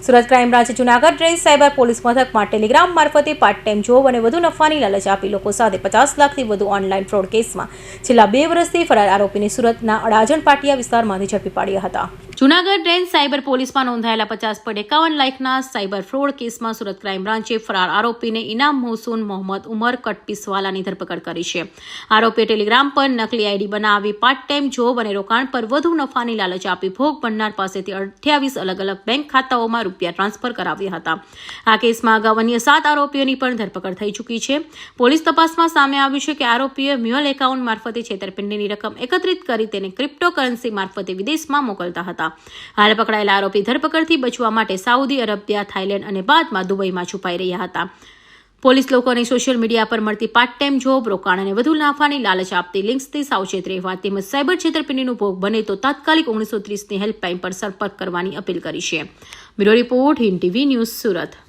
Surat crime બ્રાન્ચે Junagadh range cyber police મથકમાં Telegram મારફતે પાર્ટ ટાઈમ જોબ અને વધુ નફાની લાલચ આપી લોકો સાથે 50 લાખથી વધુ ઓનલાઈન ફ્રોડ કેસમાં છેલ્લા 2 વર્ષથી ફરાર આરોપીને સુરતના અડાજણ પાટિયા વિસ્તારમાંથી ઝડપી પાડ્યા હતા. જૂનાગઢ રેન્જ સાયબર પોલીસમાં નોંધાયેલા 50.51 લાખના સાયબર ફ્રોડ કેસમાં સુરત ક્રાઇમ બ્રાન્ચે ફરાર આરોપીને ઇનામ મોહસૂન મોહમ્મદ ઉમર કટપીસવાલાની ધરપકડ કરી છે. આરોપીએ ટેલિગ્રામ પર નકલી આઈડી બનાવી પાર્ટ ટાઈમ જોબ અને રોકાણ પર વધુ નફાની લાલચ આપી ભોગ બનનાર પાસેથી 28 અલગ અલગ બેંક ખાતાઓમાં રૂપિયા ટ્રાન્સફર કરાવ્યા હતા. આ કેસમાં અગાઉ અન્ય 7 આરોપીઓની પણ ધરપકડ થઈ ચૂકી છે. પોલીસ તપાસમાં સામે આવ્યું છે કે આરોપીએ મ્યુઅલ એકાઉન્ટ મારફતે છેતરપિંડીની રકમ એકત્રિત કરી તેને ક્રિપ્ટોકરન્સી મારફતે વિદેશમાં મોકલતા હતા. હાલ પકડાયેલા આરોપી ધરપકડથી બચવા માટે સાઉદી અરેબિયા, થાઇલેન્ડ અને બાદમાં દુબઈમાં છુપાઈ રહ્યા હતા. પોલીસ લોકોને સોશિયલ મીડિયા પર મળતી પાર્ટ ટાઈમ જોબ, રોકાણ અને વધુ નફાની લાલચ આપતી લિંક્સથી સાવચેત રહેવા તેમજ સાયબર છેતરપિંડીનો ભોગ બને તો તાત્કાલિક 1930ની હેલ્પલાઇન પર સંપર્ક કરવાની અપીલ કરી છે. Bureau report, Hind TV news, Surat.